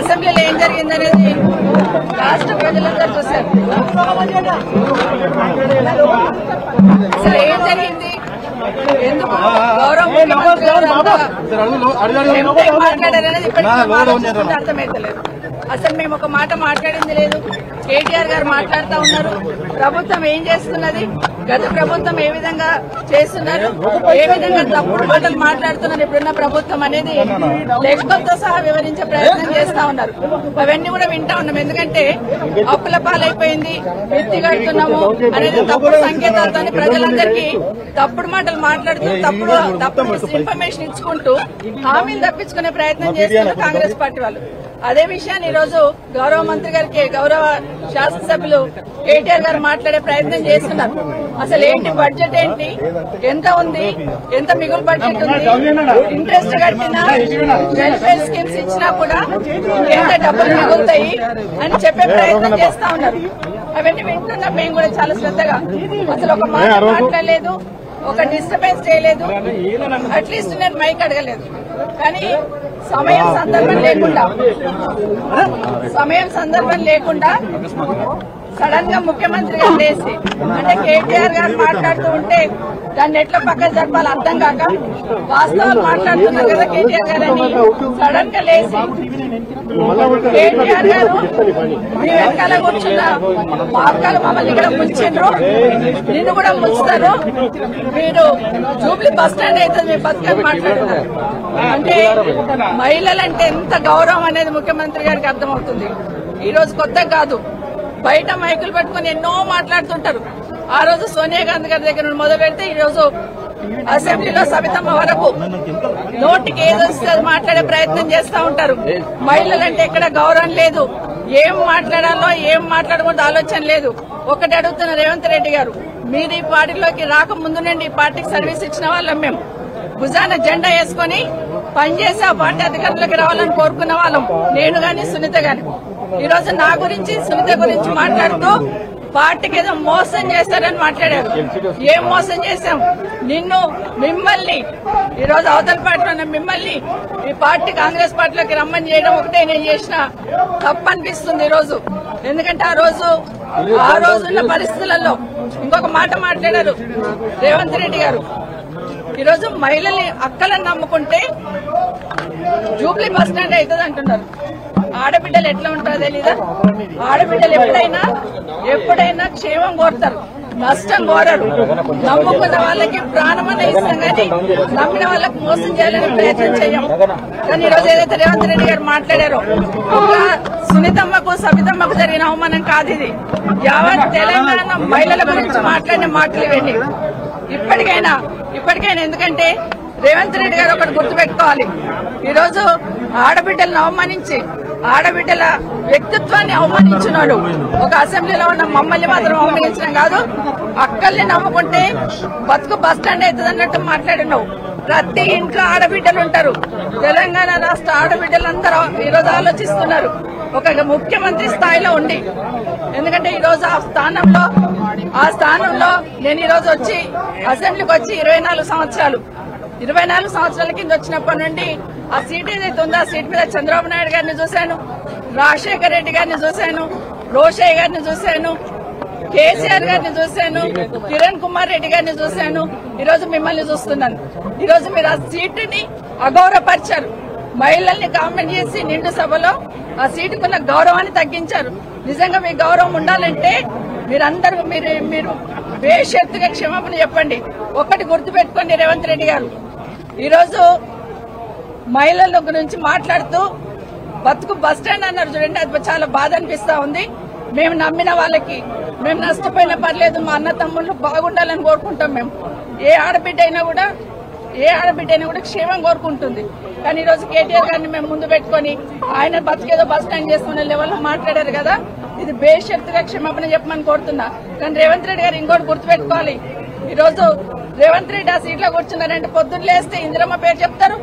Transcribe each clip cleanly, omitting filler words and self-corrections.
అసెంబ్లీలో ఏం జరిగిందనేది రాష్ట్ర ప్రజలందరూ చూశారు. అసలు ఏం జరిగింది, ఎందుకు గౌరవ ముఖ్యమంత్రి గారు మాట్లాడారనేది ఇప్పటికీ అర్థమైతలేదు. అసలు మేము ఒక మాట మాట్లాడింది లేదు. కేటీఆర్ గారు మాట్లాడుతూ ఉన్నారు. ప్రభుత్వం ఏం చేస్తున్నది, గత ప్రభుత్వం ఏ విధంగా చేస్తున్నారు, ఏ విధంగా తప్పుడు మాటలు మాట్లాడుతున్నారు ఇప్పుడున్న ప్రభుత్వం అనేది లెక్కలతో సహా వివరించే ప్రయత్నం చేస్తా ఉన్నారు. అవన్నీ కూడా వింటా ఉన్నాం. ఎందుకంటే అప్పుల పాలైపోయింది, ఎత్తి కడుతున్నాము అనేది తప్పుడు సంకేతాలతో ప్రజలందరికీ తప్పుడు మాటలు మాట్లాడుతూ తప్పుడు ఇన్ఫర్మేషన్ ఇచ్చుకుంటూ హామీలు తప్పించుకునే ప్రయత్నం చేస్తున్నారు కాంగ్రెస్ పార్టీ వాళ్ళు. అదే విషయాన్ని ఈ రోజు గౌరవ మంత్రి గారికి, గౌరవ శాసనసభ్యులు కేటీఆర్ గారు మాట్లాడే ప్రయత్నం చేస్తున్నారు. అసలు ఏంటి బడ్జెట్, ఏంటి, ఎంత ఉంది, ఎంత మిగులు బడ్జెట్ ఉంది, ఇంట్రెస్ట్ కట్టినా వెల్ఫేర్ స్కీమ్స్ ఇచ్చినా కూడా ఎంత డబ్బులు మిగులుతాయి అని చెప్పే ప్రయత్నం చేస్తా ఉన్నారు. అవన్నీ వింటున్నాం మేము కూడా చాలా శ్రద్ధగా. అసలు ఒక మాట మాట్లాడలేదు, ఒక డిస్టర్బెన్స్ చేయలేదు, అట్లీస్ట్ నేను మైక్ అడగలేదు. కానీ సమయం సందర్భం లేకుండా సడన్ గా ముఖ్యమంత్రి గారు లేచి, అంటే కేటీఆర్ గారు మాట్లాడుతూ ఉంటే దాన్ని ఎట్లా పక్కన జరపాలి అర్థం కాక వాస్తవాలు మాట్లాడుతున్నారు కదా కేటీఆర్ గారు అని సడన్ గా లేచి, కేటీఆర్ గారు మీ వెనకాల కూర్చున్న మార్గాలు మమ్మల్ని ఇక్కడ ముంచిండ్రు, నిన్ను కూడా ముంచుతారు, మీరు జూబ్లీ బస్ స్టాండ్ అయితే మీ బతుకని మాట్లాడుతున్నారు. అంటే మహిళలంటే ఎంత గౌరవం అనేది ముఖ్యమంత్రి గారికి అర్థమవుతుంది. ఈ రోజు కొత్త కాదు, బయట మైకులు పెట్టుకుని ఎన్నో మాట్లాడుతుంటారు. ఆ రోజు సోనియా గాంధీ గారి దగ్గర నుండి మొదలు పెడితే ఈ రోజు అసెంబ్లీలో సబితమ్మ వరకు నోటికి ఏదొస్తే మాట్లాడే ప్రయత్నం చేస్తా ఉంటారు. మహిళలంటే ఎక్కడ గౌరవం లేదు, ఏం మాట్లాడాలో ఏం మాట్లాడకూడదు ఆలోచన లేదు. ఒకటి అడుగుతున్న రేవంత్ రెడ్డి గారు, మీరు ఈ పార్టీలోకి రాకముందు నుండి ఈ పార్టీకి సర్వీస్ ఇచ్చిన వాళ్ళం, మేము భుజాన జెండా వేసుకుని పనిచేసి ఆ పార్టీ అధికారంలోకి రావాలని కోరుకున్న వాళ్ళం, నేను గాని సునీత గాని. ఈ రోజు నా గురించి సునీత గురించి మాట్లాడుతూ పార్టీకి ఏదో మోసం చేస్తారని మాట్లాడారు. ఏం మోసం చేశాం? మిమ్మల్ని ఈ రోజు అవతల పార్టీలో మిమ్మల్ని ఈ పార్టీ కాంగ్రెస్ పార్టీలోకి రమ్మని చేయడం ఒకటే నేను చేసిన తప్పు అనిపిస్తుంది ఈ రోజు. ఎందుకంటే ఆ రోజున్న పరిస్థితులలో ఇంకొక మాట మాట్లాడారు రేవంత్ రెడ్డి గారు. ఈరోజు మహిళల్ని అక్కలను నమ్ముకుంటే జూబ్లీ బస్ స్టాండ్ అవుతుంది అంటున్నారు. ఆడబిడ్డలు ఎట్లా ఉంటారో తెలీదా? ఆడబిడ్డలు ఎప్పుడైనా క్షేమం కోరుతారు, నష్టం కోరరు. నమ్ముకున్న వాళ్ళకి ప్రాణమనే ఇస్తాం కానీ నమ్మిన వాళ్ళకి మోసం చేయాలని ప్రయత్నం చేయం. కానీ ఈరోజు ఏదైతే రేవంత్ రెడ్డి గారు మాట్లాడారో, ఒక సునీతమ్మకు సబితమ్మకు జరిగిన అవమానం కాదు ఇది. యావత్ తెలంగాణ మహిళల గురించి మాట్లాడిన మాటలు ఇవ్వండి. ఇప్పటికైనా ఎందుకంటే రేవంత్ రెడ్డి గారు ఒకటి గుర్తుపెట్టుకోవాలి. ఈరోజు ఆడబిడ్డలను అవమానించి ఆడబిడ్డల వ్యక్తిత్వాన్ని అవమానించినాడు. ఒక అసెంబ్లీలో ఉన్న మమ్మల్ని మాత్రం అవమానించడం కాదు, అక్కల్ని నమ్ముకుంటే బతుకు బస్ స్టాండ్ అవుతుంది అన్నట్టు మాట్లాడినావు. ప్రతి ఇంట్లో ఆడబిడ్డలు ఉంటారు. తెలంగాణ రాష్ట్ర ఆడబిడ్డలందరూ ఈరోజు ఆలోచిస్తున్నారు ఒక ముఖ్యమంత్రి స్థాయిలో ఉండి. ఎందుకంటే ఈరోజు ఆ స్థానంలో నేను ఈరోజు వచ్చి అసెంబ్లీకి వచ్చి 24 సంవత్సరాల కింద వచ్చినప్పటి నుండి ఆ సీట్ ఏదైతే ఉందో ఆ సీట్ మీద చంద్రబాబు నాయుడు గారిని చూశాను, రాజశేఖర్ రెడ్డి గారిని చూశాను, రోషయ్య గారిని చూశాను, కేసీఆర్ గారిని చూశాను, కిరణ్ కుమార్ రెడ్డి గారిని చూశాను. ఈరోజు మిమ్మల్ని చూస్తున్నాను. ఈరోజు మీరు ఆ సీటుని అగౌరవపరిచారు. మహిళల్ని కామెంట్ చేసి నిండు సభలో ఆ సీటుకున్న గౌరవాన్ని తగ్గించారు. నిజంగా మీ గౌరవం ఉండాలంటే మీరు బేషరతుగా క్షమాపణ చెప్పండి. ఒక్కటి గుర్తుపెట్టుకోండి రేవంత్ రెడ్డి గారు, ఈరోజు మహిళల గురించి మాట్లాడుతూ బతుకు బస్టాండ్ అన్నారు చూడండి, అది చాలా బాధ అనిపిస్తా ఉంది. మేము నమ్మిన వాళ్ళకి మేము నష్టపోయినా పర్లేదు, మా అన్న తమ్ముళ్ళు బాగుండాలని కోరుకుంటాం. మేము ఏ ఆడబిడ్డ అయినా కూడా క్షేమం కోరుకుంటుంది. కానీ ఈరోజు కేటీఆర్ గారిని మేము ముందు పెట్టుకుని ఆయన బతికేదో బస్ స్టాండ్ చేసుకునే లెవెల్లో మాట్లాడారు కదా, ఇది బేషరతుగా క్షమాపణ చెప్పమని కోరుతున్నా. కానీ రేవంత్ రెడ్డి గారు ఇంకోటి గుర్తుపెట్టుకోవాలి, ఈరోజు రేవంత్ రెడ్డి ఆ సీట్లో కూర్చున్నారంటే పొద్దున్న లేస్తే ఇందిరమ్మ పేరు చెప్తారు,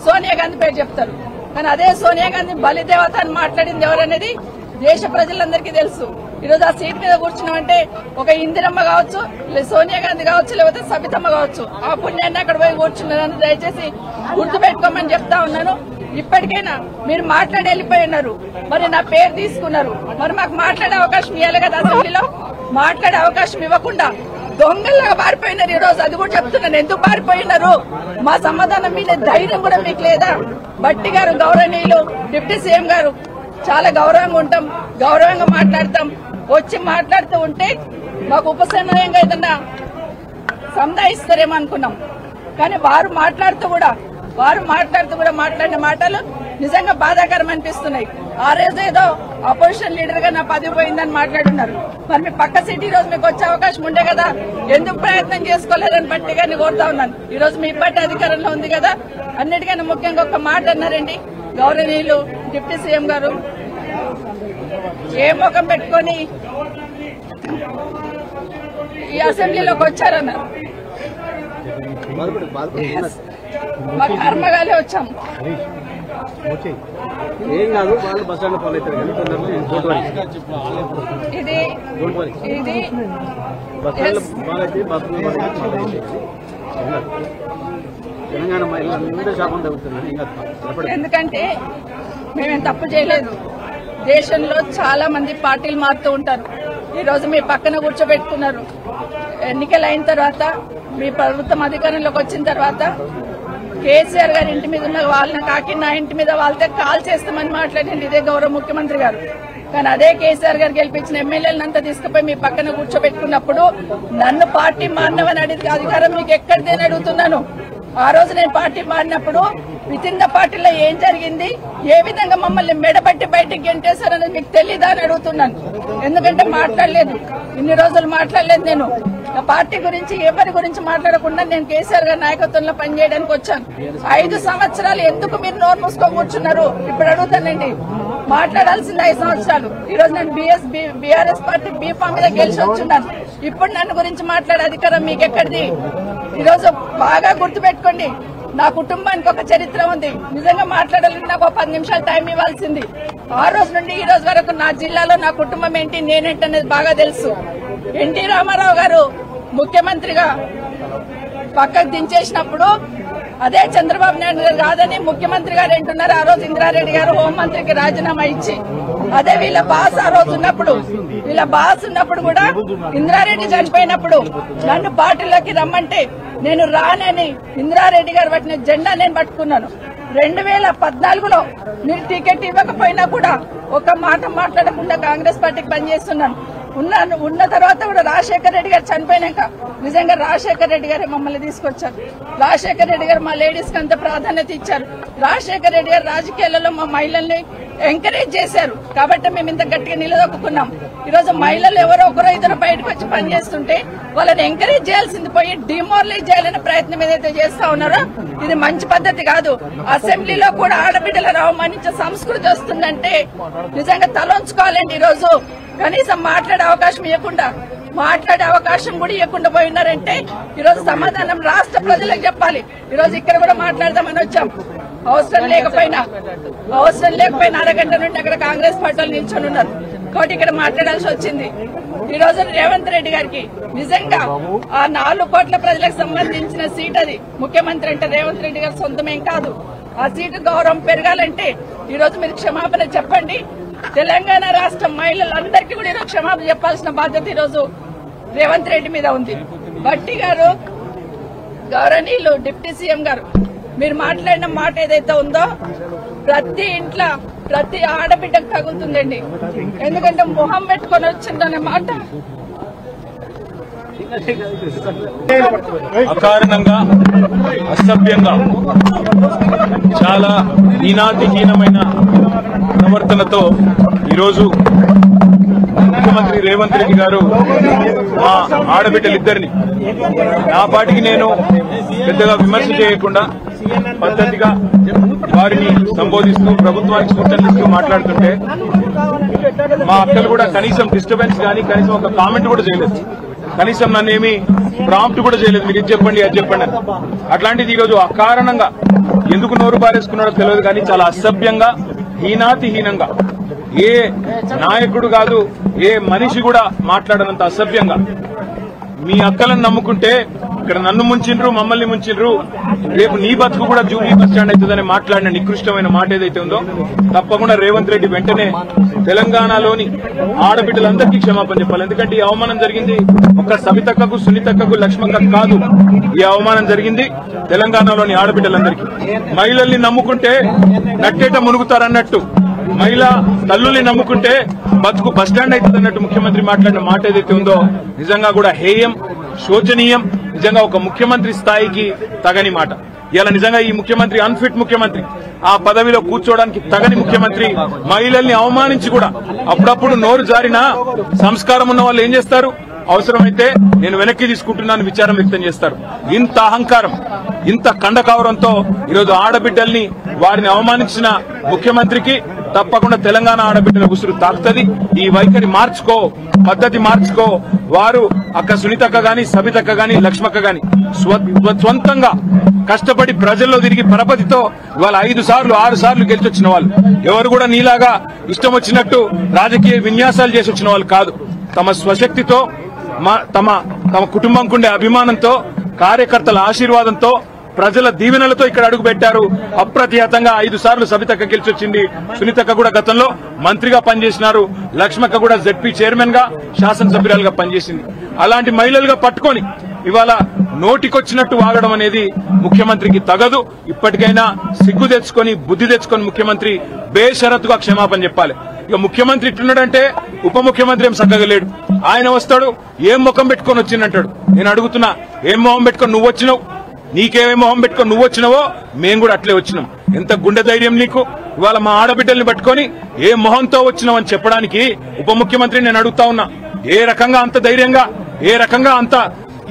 సోనియా గాంధీ పేరు చెప్తారు. కానీ అదే సోనియా గాంధీ బలిదేవత అని మాట్లాడింది ఎవరనేది దేశ ప్రజలందరికీ తెలుసు. ఈరోజు ఆ సీట్ మీద కూర్చున్నామంటే ఒక ఇందిరమ్మ కావచ్చు, సోనియా గాంధీ కావచ్చు, లేకపోతే సబితమ్మ కావచ్చు. ఆ పుణ్యాన్ని అక్కడ పోయి కూర్చున్నారని దయచేసి గుర్తుపెట్టుకోమని చెప్తా ఉన్నాను. ఇప్పటికైనా మీరు మాట్లాడి వెళ్ళిపోయి ఉన్నారు. మరి నా పేరు తీసుకున్నారు, మరి మాకు మాట్లాడే అవకాశం ఇవ్వాలి కదా. అసెంబ్లీలో మాట్లాడే అవకాశం ఇవ్వకుండా దొంగల్లాగా పారిపోయినారు. ఈ రోజు అది కూడా చెప్తున్నాను, ఎందుకు పారిపోయినారు? మా సమాధానం మీద ధైర్యం కూడా మీకు లేదా? భట్టి గారు గౌరవనీయులు డిప్యూటీ సీఎం గారు చాలా గౌరవంగా ఉంటాం, గౌరవంగా మాట్లాడతాం. వచ్చి మాట్లాడుతూ ఉంటే మాకు ఉపశమనంగా ఏదన్నా సంధాయిస్తారేమో అనుకున్నాం. కానీ వారు మాట్లాడుతూ కూడా మాట్లాడిన మాటలు నిజంగా బాధాకరం అనిపిస్తున్నాయి. ఆ రోజు ఏదో అపోజిషన్ లీడర్ గా నా పదవి పోయిందని మాట్లాడున్నారు. మరి మీ పక్క సీట్ ఈ రోజు మీకు వచ్చే అవకాశం ఉండే కదా, ఎందుకు ప్రయత్నం చేసుకోలేదని బట్టి గారిని కోరుతా ఉన్నాను. ఈ రోజు మీ పార్టీ అధికారంలో ఉంది కదా. అన్నిటికన్నా ముఖ్యంగా ఒక మాట అన్నారండి గౌరవనీయులు డిప్యూటీ సీఎం గారు, ఏ ముఖం పెట్టుకొని ఈ అసెంబ్లీలోకి వచ్చారన్నారు. మా కర్మగాలే వచ్చాం. ఏం కాదు, వాళ్ళు బస్ స్టాండ్ ఫాలో అవుతారు. ఇది తెలంగాణ మహిళలు శాపం తగ్గుతుంది. ఎందుకంటే మేమేం తప్పు చేయలేదు. దేశంలో చాలా మంది పార్టీలు మారుతూ ఉంటారు. ఈ రోజు మీ పక్కన కూర్చోబెట్టుకున్నారు. ఎన్నికలు అయిన తర్వాత మీ ప్రభుత్వం అధికారంలోకి వచ్చిన తర్వాత కేసీఆర్ గారి ఇంటి మీద ఉన్న వాళ్ళని కాకి నా ఇంటి మీద వాళ్ళతో కాల్ చేస్తామని మాట్లాడింది ఇదే గౌరవ ముఖ్యమంత్రి గారు. కానీ అదే కేసీఆర్ గారు గెలిపించిన ఎమ్మెల్యేలంతా తీసుకుపోయి మీ పక్కన కూర్చోబెట్టుకున్నప్పుడు నన్ను పార్టీ మారినవని అడిగితే అధికారం మీకు ఎక్కడిదని అడుగుతున్నాను. ఆ రోజు నేను పార్టీ మారినప్పుడు వితిన్ ద పార్టీలో ఏం జరిగింది, ఏ విధంగా మమ్మల్ని మెడబట్టి బయటికి గెంటేశారనేది మీకు తెలీదా అని అడుగుతున్నాను. ఎందుకంటే మాట్లాడలేదు, ఇన్ని రోజులు మాట్లాడలేదు. నేను పార్టీ గురించి ఎవరి గురించి మాట్లాడకుండా నేను కేసీఆర్ గారి నాయకత్వంలో పనిచేయడానికి వచ్చాను. 5 సంవత్సరాలు ఎందుకు మీరు నోరు మూసుకొని కూర్చున్నారు? ఇప్పుడు అడుగుతానండి, మాట్లాడాల్సింది 5 సంవత్సరాలు. ఈ రోజు నేను బీఆర్ఎస్ పార్టీ బీఫామ్ మీద గెలిచి వచ్చున్నాను. ఇప్పుడు నన్ను గురించి మాట్లాడే అధికారం మీకు ఎక్కడిది? ఈ రోజు బాగా గుర్తుపెట్టుకోండి, నా కుటుంబానికి ఒక చరిత్ర ఉంది. నిజంగా మాట్లాడాలంటే నాకు 10 నిమిషాలు టైం ఇవ్వాల్సింది. ఆ రోజు నుండి ఈ రోజు వరకు నా జిల్లాలో నా కుటుంబం ఏంటి, నేనేంటి అనేది బాగా తెలుసు. ఎన్టీ రామారావు గారు ముఖ్యమంత్రిగా పక్కకు దించేసినప్పుడు అదే చంద్రబాబు నాయుడు గారు కాదని ముఖ్యమంత్రి గారు అంటున్నారు. ఆ రోజు ఇందిరారెడ్డి గారు హోంమంత్రికి రాజీనామా ఇచ్చి, అదే వీళ్ళ బాస్ ఆ రోజు ఉన్నప్పుడు కూడా ఇందిరారెడ్డి చనిపోయినప్పుడు నన్ను పార్టీలోకి రమ్మంటే నేను రానని ఇందిరారెడ్డి గారు పట్టిన జెండా నేను పట్టుకున్నాను. 2014లో మీరు టికెట్ ఇవ్వకపోయినా కూడా ఒక మాట మాట్లాడకుండా కాంగ్రెస్ పార్టీకి పనిచేస్తున్నాను. ఉన్న తర్వాత కూడా రాజశేఖర రెడ్డి గారు చనిపోయినాక నిజంగా రాజశేఖర రెడ్డి గారే మమ్మల్ని తీసుకొచ్చారు. రాజశేఖర రెడ్డి గారు మా లేడీస్ కి అంత ప్రాధాన్యత ఇచ్చారు. రాజశేఖర రెడ్డి గారు రాజకీయాలలో మా మహిళల్ని ఎంకరేజ్ చేశారు. కాబట్టి మేము ఇంత గట్టిగా నిలదొక్కున్నాం. ఈ రోజు మహిళలు ఎవరో ఒకరో ఇద్దరు బయటకు వచ్చి పనిచేస్తుంటే వాళ్ళని ఎంకరేజ్ చేయాల్సింది పోయి డిమోరలైజ్ చేయాలనే ప్రయత్నం ఏదైతే చేస్తా ఉన్నారో ఇది మంచి పద్ధతి కాదు. అసెంబ్లీలో కూడా ఆడబిడ్డలను అవమానించే సంస్కృతి వస్తుందంటే నిజంగా తలొంచుకోవాలండి. ఈ రోజు కనీసం మాట్లాడే అవకాశం కూడా ఇవ్వకుండా పోయినారంటే ఈ రోజు సమాధానం రాష్ట్ర ప్రజలకు చెప్పాలి. ఈ రోజు ఇక్కడ కూడా మాట్లాడదామని వచ్చాం. అవసరం లేకపోయినా అరగంట నుండి అక్కడ కాంగ్రెస్ పార్టీలు నిల్చొని ఉన్నారు కాబట్టి ఇక్కడ మాట్లాడాల్సి వచ్చింది. ఈ రోజు రేవంత్ రెడ్డి గారికి నిజంగా ఆ 4 కోట్ల ప్రజలకు సంబంధించిన సీట్ అది. ముఖ్యమంత్రి అంటే రేవంత్ రెడ్డి గారు సొంతమేం కాదు. ఆ సీటు గౌరవం పెరగాలంటే ఈ రోజు మీరు క్షమాపణ చెప్పండి. తెలంగాణ రాష్ట్ర మహిళలందరికీ కూడా ఈరోజు క్షమాపణ చెప్పాల్సిన బాధ్యత ఈరోజు రేవంత్ రెడ్డి మీద ఉంది. భట్టి గారు గౌరవనీయులు డిప్యూటీ సీఎం గారు మీరు మాట్లాడిన మాట ఏదైతే ఉందో ప్రతి ఇంట్లో ప్రతి ఆడబిడ్డకు తగులుతుందండి. ఎందుకంటే మొహం పెట్టుకొని వచ్చిందనే మాట అకారణంగా అసభ్యంగా చాలా హీనాతిహీనమైన ప్రవర్తనతో ఈరోజు ముఖ్యమంత్రి రేవంత్ రెడ్డి గారు మా ఆడబిడ్డలిద్దరిని నా పాటికి నేను పెద్దగా విమర్శ చేయకుండా పద్ధతిగా వారిని సంబోధిస్తూ ప్రభుత్వానికి సూచనలిస్తూ మాట్లాడుతుంటే మా అక్కలు కూడా కనీసం డిస్టర్బెన్స్ కానీ కనీసం ఒక కామెంట్ కూడా చేయలేదు. కనీసం నన్ను ఏమి ప్రాంప్ట్ కూడా చేయలేదు. మీరు ఇది చెప్పండి అది చెప్పండి. అట్లాంటిది ఈరోజు అకారణంగా ఎందుకు నోరు బారేసుకున్నాడో తెలియదు కానీ చాలా అసభ్యంగా హీనాతిహీనంగా ఏ నాయకుడు కాదు ఏ మనిషి కూడా మాట్లాడనంత అసభ్యంగా మీ అక్కలను నమ్ముకుంటే ఇక్కడ నన్ను ముంచిండ్రు, మమ్మల్ని ముంచిండ్రు, రేపు నీ బతుకు కూడా జూబ్లీ బస్ స్టాండ్ అవుతుందని మాట్లాడిన నికృష్టమైన మాట ఏదైతే ఉందో తప్పకుండా రేవంత్ రెడ్డి వెంటనే తెలంగాణలోని ఆడబిడ్డలందరికీ క్షమాపణ చెప్పాలి. ఎందుకంటే ఈ అవమానం జరిగింది ఒక్క సవితక్కకు, సునీతక్కకు, లక్ష్మక్కకు కాదు. ఈ అవమానం జరిగింది తెలంగాణలోని ఆడబిడ్డలందరికీ. మహిళల్ని నమ్ముకుంటే నట్టేట మునుగుతారన్నట్టు, మహిళా తల్లుల్ని నమ్ముకుంటే బతుకు బస్టాండ్ అవుతుంది అన్నట్టు ముఖ్యమంత్రి మాట్లాడిన మాట ఏదైతే ఉందో నిజంగా కూడా హేయం, శోచనీయం, నిజంగా ఒక ముఖ్యమంత్రి స్థాయికి తగని మాట. ఇలా నిజంగా ఈ ముఖ్యమంత్రి అన్ఫిట్ ముఖ్యమంత్రి, ఆ పదవిలో కూర్చోవడానికి తగని ముఖ్యమంత్రి. మహిళల్ని అవమానించి కూడా అప్పుడప్పుడు నోరు జారినా సంస్కారం ఉన్న వాళ్ళు ఏం చేస్తారు? అవసరమైతే నేను వెనక్కి తీసుకుంటున్నాను విచారం వ్యక్తం చేస్తారు. ఇంత అహంకారం, ఇంత కండకావరంతో ఈరోజు ఆడబిడ్డల్ని వారిని అవమానించిన ముఖ్యమంత్రికి తప్పకుండా తెలంగాణ ఆడబిడ్డల ఉసురు తాకుతుంది. ఈ వైఖరి మార్చుకో, పద్ధతి మార్చుకో. వారు అక్క సునీతక్క గాని, సబితక్క గాని, లక్ష్మక్క గాని స్వంతంగా కష్టపడి ప్రజల్లో తిరిగి పరపతితో ఇవాళ 5 సార్లు 6 సార్లు గెలిచొచ్చిన వాళ్ళు. ఎవరు కూడా నీలాగా ఇష్టం వచ్చినట్టు రాజకీయ విన్యాసాలు చేసి వచ్చిన వాళ్ళు కాదు. తమ స్వశక్తితో, తమ కుటుంబంకుండే అభిమానంతో, కార్యకర్తల ఆశీర్వాదంతో, ప్రజల దీవెనలతో ఇక్కడ అడుగు పెట్టారు. అప్రతిహతంగా 5 సార్లు సబితక్క గెలిచొచ్చింది. సునీతక్క కూడా గతంలో మంత్రిగా పనిచేసినారు. లక్ష్మక్క కూడా జెడ్పీ చైర్మన్ గా, శాసనసభ్యురాలుగా పనిచేసింది. అలాంటి మహిళలుగా పట్టుకొని ఇవాళ నోటికొచ్చినట్టు వాగడం అనేది ముఖ్యమంత్రికి తగదు. ఇప్పటికైనా సిగ్గు తెచ్చుకొని, బుద్ధి తెచ్చుకొని ముఖ్యమంత్రి బేషరతుగా క్షమాపణ చెప్పాలి. ఇక ముఖ్యమంత్రి ఇట్లున్నాడంటే ఉప ముఖ్యమంత్రి ఏం చక్కగా లేడు. ఆయన వస్తాడు, ఏం ముఖం పెట్టుకొని వచ్చిందంటాడు. నేను అడుగుతున్నా, ఏం మొహం పెట్టుకొని నువ్వు వచ్చినావు? నీకేమే మొహం పెట్టుకొని నువ్వు వచ్చినావో మేము కూడా అట్లే వచ్చినాం. ఎంత గుండె ధైర్యం నీకు? ఇవాళ మా ఆడబిడ్డల్ని పట్టుకొని ఏ మొహంతో వచ్చినావు అని చెప్పడానికి ఉప ముఖ్యమంత్రి నేను అడుగుతా ఉన్నా. ఏ రకంగా అంత ధైర్యంగా, ఏ రకంగా అంత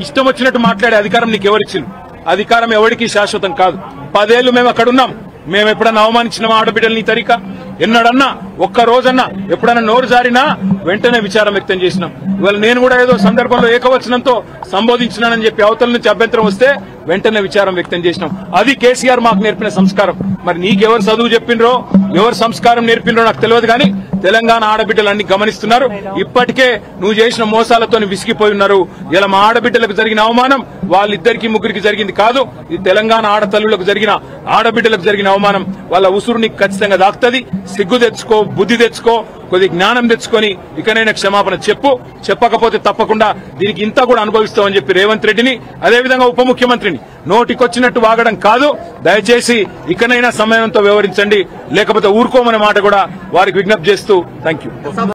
ఇష్టం వచ్చినట్టు మాట్లాడే అధికారం నీకు ఎవరిచ్చింది? అధికారం ఎవరికి శాశ్వతం కాదు. 10 ఏళ్లు మేము అక్కడున్నాం. మేము ఎప్పుడన్నా అవమానించినామా ఆడబిడ్డల్ని? తరిక ఎన్నడన్నా, ఒక్క రోజన్నా ఎప్పుడన్నా నోరు జారినా వెంటనే విచారం వ్యక్తం చేసినాం. ఇవాళ నేను కూడా ఏదో సందర్భంలో ఏకవచనంతో సంబోధించినానని చెప్పి అవతల నుంచి అభ్యంతరం వస్తే వెంటనే విచారం వ్యక్తం చేసినాం. అది కేసీఆర్ మాకు నేర్పిన సంస్కారం. మరి నీకెవరు చదువు చెప్పిండ్రో, ఎవరు సంస్కారం నేర్పిండ్రో నాకు తెలియదు. కానీ తెలంగాణ ఆడబిడ్డలన్నీ గమనిస్తున్నారు. ఇప్పటికే నువ్వు చేసిన మోసాలతో విసిగిపోయి ఉన్నారు. ఇలా మా ఆడబిడ్డలకు జరిగిన అవమానం వాళ్ళిద్దరికి ముగ్గురికి జరిగింది కాదు. ఇది తెలంగాణ ఆడతల్లులకు జరిగిన, ఆడబిడ్డలకు జరిగిన అవమానం. వాళ్ళ ఉసురు నీకు ఖచ్చితంగా దాక్తది. సిగ్గు తెచ్చుకో, బుద్ధి తెచ్చుకో, కొద్ది జ్ఞానం తెచ్చుకొని ఇకనైనా క్షమాపణ చెప్పు. చెప్పకపోతే తప్పకుండా దీనికి ఇంత కూడా అనుభవిస్తామని చెప్పి రేవంత్ రెడ్డిని, అదేవిధంగా ఉప ముఖ్యమంత్రిని నోటికొచ్చినట్టు వాగడం కాదు. దయచేసి ఇకనైనా సమయంతో వ్యవహరించండి, లేకపోతే ఊరుకోమనే మాట కూడా వారికి విజ్ఞప్తి చేస్తూ థాంక్యూ.